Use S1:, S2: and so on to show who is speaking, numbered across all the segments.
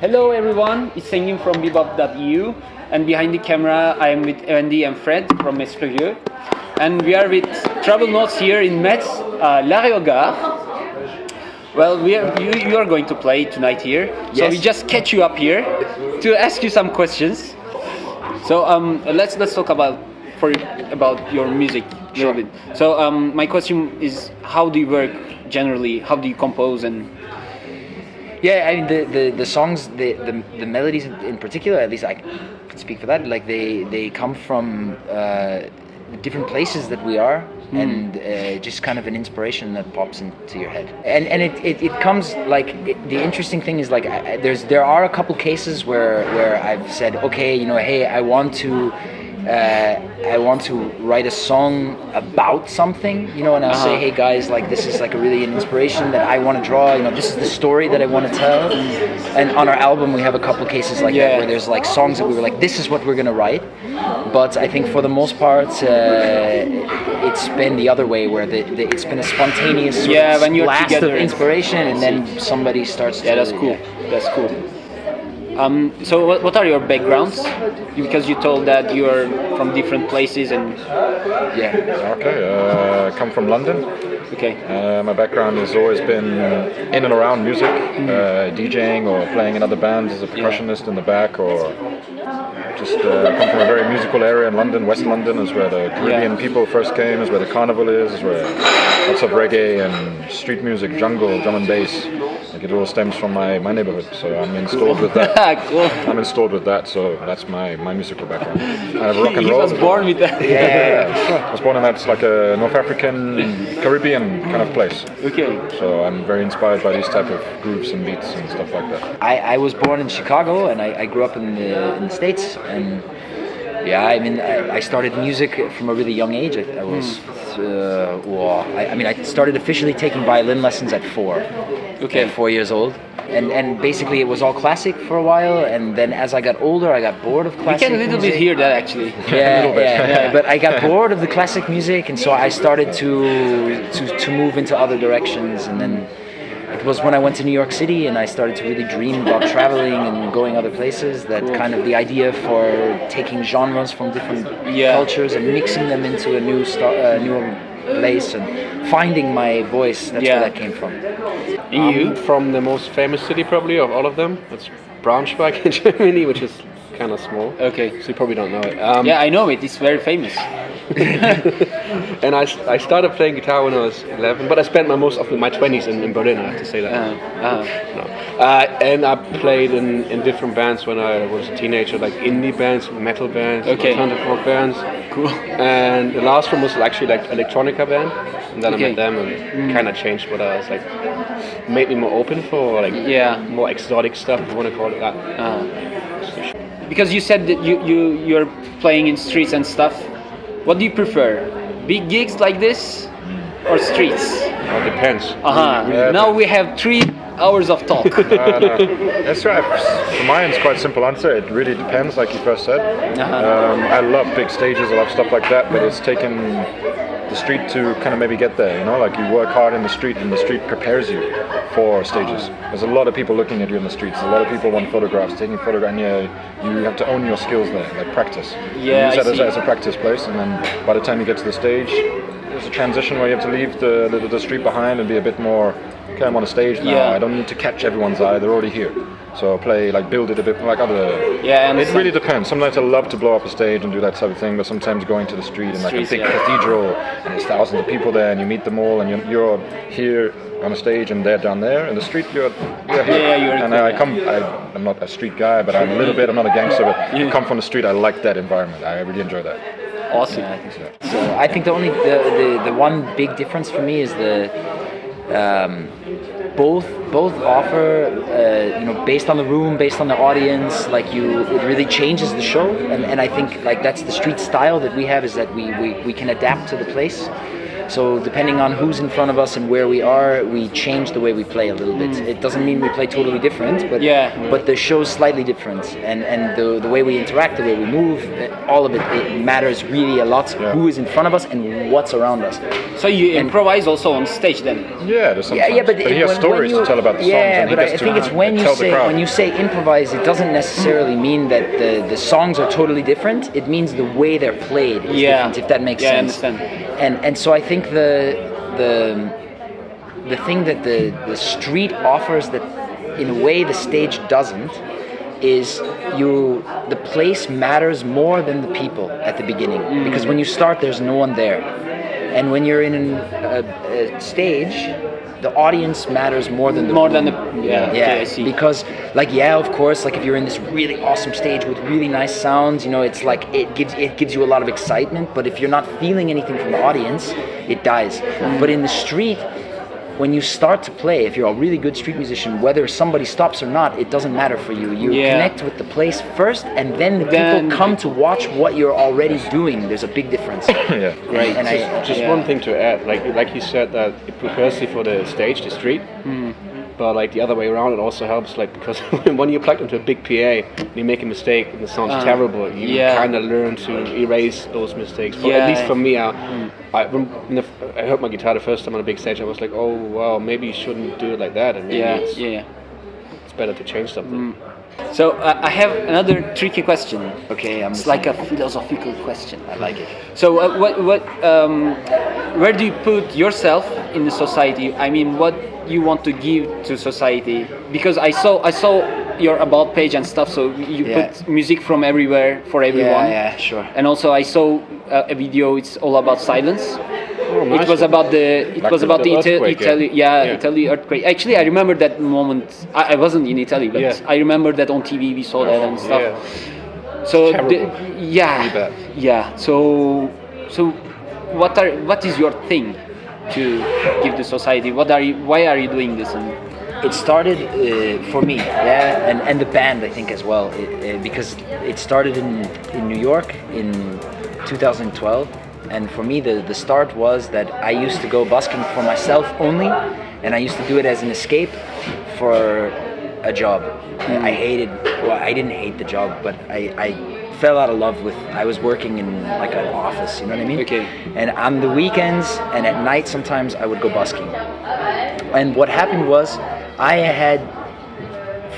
S1: Hello everyone, it's Sengin from Bbop.eu, and behind the camera I am with Andy and Fred from Metz Curieux, and we are with Travel Notes here in Metz, Gare. Well, you are going to play tonight here, so
S2: Yes.
S1: we just catch you up here to ask you some questions. So let's talk about your music a little bit. So my question is, how do you work generally? How do you compose and?
S2: Yeah, I mean the songs, the melodies in particular, at least I can speak for that. Like they come from different places that we are, and just kind of an inspiration that pops into your head. And it comes like the interesting thing is like there are a couple cases where I've said, okay, hey, I want to write a song about something, and I'll say, hey guys, like this is like an inspiration that I want to draw, this is the story that I want to tell. And on our album we have a couple cases like that where there's like songs that we were like, this is what we're gonna write. But I think for the most part it's been the other way, where it's been a spontaneous sort of
S1: when you're
S2: blast
S1: together,
S2: of inspiration, and then somebody starts to...
S1: That's cool. That's cool. So what are your backgrounds? Because you told that you are from different places and...
S3: Okay, I come from London.
S1: Okay.
S3: My background has always been in and around music, DJing or playing in other bands as a percussionist in the back, or just come from a very musical area in London. West London is where the Caribbean people first came, is where the carnival is where lots of reggae and street music, jungle, drum and bass. Like it all stems from my neighborhood, so I'm installed with that.
S1: Cool.
S3: I'm installed with that, so that's my musical background. I have rock and
S1: He
S3: roll.
S1: was born with that.
S3: I was born in that's like a North African, Caribbean kind of place.
S1: Okay.
S3: So I'm very inspired by these type of grooves and beats and stuff like that.
S2: I was born in Chicago, and I grew up in the States, and I started music from a really young age. I was I started officially taking violin lessons at 4.
S1: Okay.
S2: 4 years old. And basically it was all classic for a while, and then as I got older I got bored of classic
S1: We can a little
S2: music.
S1: bit hear that actually.
S2: Yeah. But I got bored of the classic music, and so I started to move into other directions, and then it was when I went to New York City and I started to really dream about traveling and going other places that kind of the idea for taking genres from different cultures and mixing them into a new place and finding my voice, that's where that came from.
S4: I'm from the most famous city probably of all of them. It's Braunschweig in Germany, which is kind of small.
S1: Okay.
S4: So you probably don't know it.
S1: I know it. It's very famous.
S4: And I started playing guitar when I was 11, but I spent most of my 20s in Berlin, I have to say that. And I played in different bands when I was a teenager, like indie bands, metal bands, alternative rock bands.
S1: Cool.
S4: And the last one was actually like electronica band, and then I met them and kind of changed what I was like, made me more open for like more exotic stuff, if you want to call it that.
S1: Because you said that you're playing in streets and stuff. What do you prefer? Big gigs like this or streets?
S4: Well, it depends.
S1: Now we have 3 hours of talk.
S3: No. That's right. For mine, it's quite a simple answer. It really depends, like you first said. I love big stages, I love stuff like that, but it's taken the street to kind of maybe get there, like you work hard in the street and the street prepares you for stages. There's a lot of people looking at you in the streets, a lot of people want photographs, taking photographs, and you have to own your skills there, like practice. Use that as a practice place, and then by the time you get to the stage, there's a transition where you have to leave the street behind and be a bit more, okay, I'm on a stage now, I don't need to catch everyone's eye, they're already here. So build it a bit like other... It really depends. Sometimes I love to blow up a stage and do that type of thing, but sometimes going to the street and like a big cathedral, and there's thousands of people there, and you meet them all, and you're here on a stage and they're down there. In the street, you're here. I'm not a street guy, but I'm not a gangster, but I come from the street, I like that environment. I really enjoy that.
S1: Awesome.
S2: I think so. So I think the one big difference for me is both offer, based on the room, based on the audience, it really changes the show, and I think like that's the street style that we have, is that we can adapt to the place. So depending on who's in front of us and where we are, we change the way we play a little bit. It doesn't mean we play totally different, but the show's slightly different, and the way we interact, the way we move, all of it matters really a lot. Who is in front of us and what's around us.
S1: So you improvise also on stage then?
S3: Yeah, there's sometimes. But he has stories to tell about the songs.
S2: Yeah, but I think it's when you say improvise, it doesn't necessarily mean that the songs are totally different. It means the way they're played is different, if that makes sense.
S1: I understand.
S2: And so I think the thing that the street offers that in a way the stage doesn't is the place matters more than the people at the beginning, because when you start there's no one there, and when you're in a stage the audience matters more than
S1: I see.
S2: Because of course, like if you're in this really awesome stage with really nice sounds, it's like it gives you a lot of excitement, but if you're not feeling anything from the audience, it dies. But in the street, when you start to play, if you're a really good street musician, whether somebody stops or not, it doesn't matter for you. You connect with the place first, and then the people come to watch what you're already doing. There's a big difference.
S4: Right. And just one thing to add, like you said, that it prepares you for the stage, the street. But like the other way around, it also helps, like, because when you plug into a big PA and you make a mistake and it sounds terrible, you kind of learn to erase those mistakes. At least for me, I heard my guitar the first time on a big stage. I was like, oh wow, maybe you shouldn't do it like that, and maybe it's better to change something.
S1: So I have another tricky question.
S2: Okay,
S1: it's like a philosophical question. I like it. So where do you put yourself in the society? I mean, what you want to give to society? Because I saw your about page and stuff. So you put music from everywhere for everyone.
S2: Yeah, sure.
S1: And also I saw a video. It's all about silence.
S3: Oh, nice.
S1: It was about the
S3: Italy
S1: Italy earthquake. Actually, I remember that moment. I wasn't in Italy, but I remember that on TV we saw that and stuff. So So what is your thing to give to society? Why are you doing this? And
S2: it started for me, and the band, I think, as well, because it started in New York in 2012. And for me, the start was that I used to go busking for myself only, and I used to do it as an escape for a job. I didn't hate the job, but I fell out of love with, I was working in like an office, you know what I mean?
S1: Okay.
S2: And on the weekends and at night sometimes I would go busking. And what happened was I had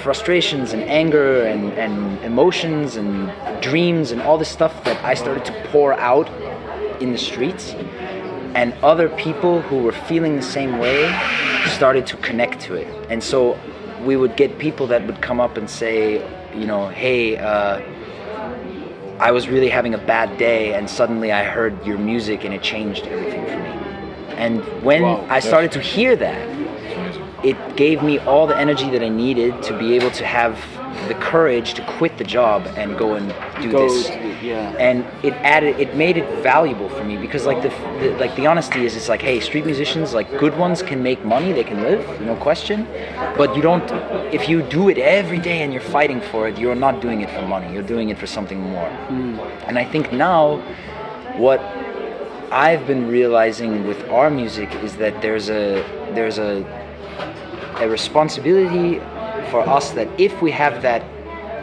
S2: frustrations and anger and emotions and dreams and all this stuff that I started to pour out in the streets, and other people who were feeling the same way started to connect to it. And so we would get people that would come up and say, hey, I was really having a bad day and suddenly I heard your music and it changed everything for me. And when I started to hear that, it gave me all the energy that I needed to be able to have the courage to quit the job and go and do this. And it made it valuable for me, because like the honesty is, it's like, hey, street musicians, like good ones, can make money, they can live, no question, but you don't, if you do it every day and you're fighting for it, you're not doing it for money, you're doing it for something more. And I think now what I've been realizing with our music is that there's a responsibility for us, that if we have that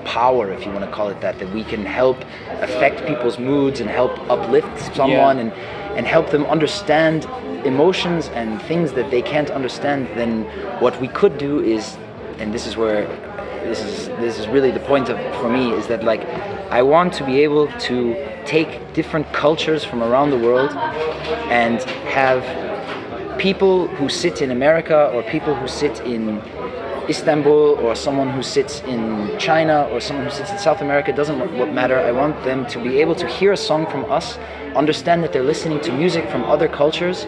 S2: power, if you want to call it that we can help affect people's moods and help uplift someone and help them understand emotions and things that they can't understand, then what we could do is, and this is where this is really the point for me, is that like I want to be able to take different cultures from around the world and have people who sit in America or people who sit in Istanbul or someone who sits in China or someone who sits in South America, it doesn't matter. I want them to be able to hear a song from us, understand that they're listening to music from other cultures,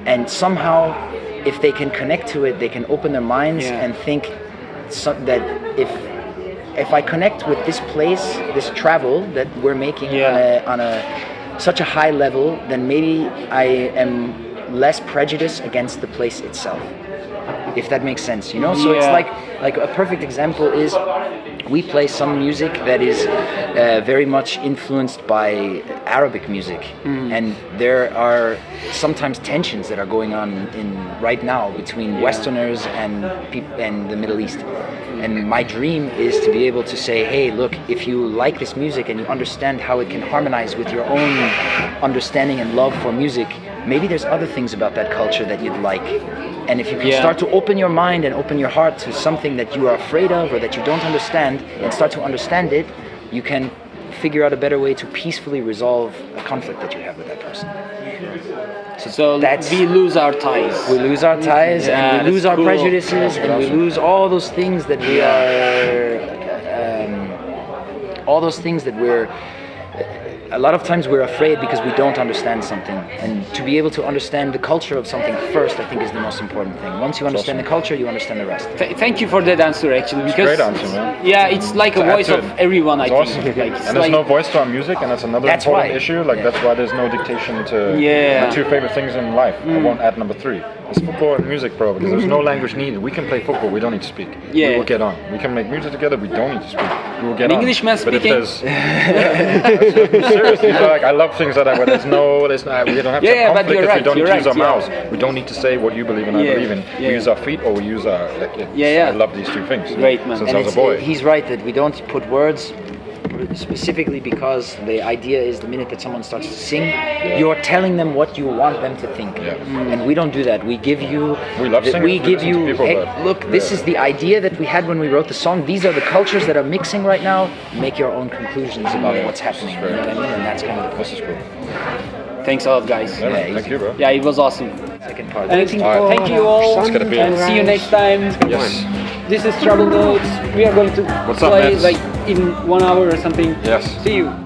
S2: and somehow if they can connect to it, they can open their minds and think that if I connect with this place, this travel that we're making on such a high level, then maybe I am less prejudiced against the place itself, if that makes sense, So it's like a perfect example is we play some music that is very much influenced by Arabic music, and there are sometimes tensions that are going on in right now between Westerners and the Middle East. And my dream is to be able to say, hey, look, if you like this music and you understand how it can harmonize with your own understanding and love for music, maybe there's other things about that culture that you'd like. And if you can start to open your mind and open your heart to something that you are afraid of or that you don't understand and start to understand it, you can figure out a better way to peacefully resolve a conflict that you have with that person.
S1: So we lose our ties.
S2: We lose our ties, and we lose our prejudices, and we lose all those things that we are. All those things that we're. A lot of times we're afraid because we don't understand something, and to be able to understand the culture of something first, I think, is the most important thing. Once you understand the culture, you understand the rest.
S1: Thank you for that answer, actually. Because
S3: great answer, man.
S1: Yeah, it's like a voice of everyone. I think.
S3: Awesome.
S1: Like,
S3: and there's no voice to our music, and that's another important issue. Like that's why there's no dictation to my two favorite things in life. I won't add number 3. It's football and music, bro. Because there's no language needed. We can play football. We don't need to speak. We will get on. We can make music together. We don't need to speak. We will get on.
S1: Englishman speaking.
S3: Seriously, like I love things like that where we don't have to have conflict if we don't need to use our mouths. We don't need to say what you believe and I believe in. We use our feet or we use our I love these two things.
S1: Great, man.
S3: Since I was a boy.
S2: He's right that we don't put words specifically because the idea is the minute that someone starts to sing, you're telling them what you want them to think. And we don't do that. We give you look, this is the idea that we had when we wrote the song. These are the cultures that are mixing right now. Make your own conclusions about what's happening. You know what I mean? And that's kind of the process.
S1: Thanks a lot, guys.
S3: Thank you, bro.
S1: Yeah, it was awesome.
S2: Second part.
S1: Thank you all, and see you next time.
S3: Yes.
S1: This is Trouble Notes. We are going to play like in 1 hour or something.
S3: Yes.
S1: See you.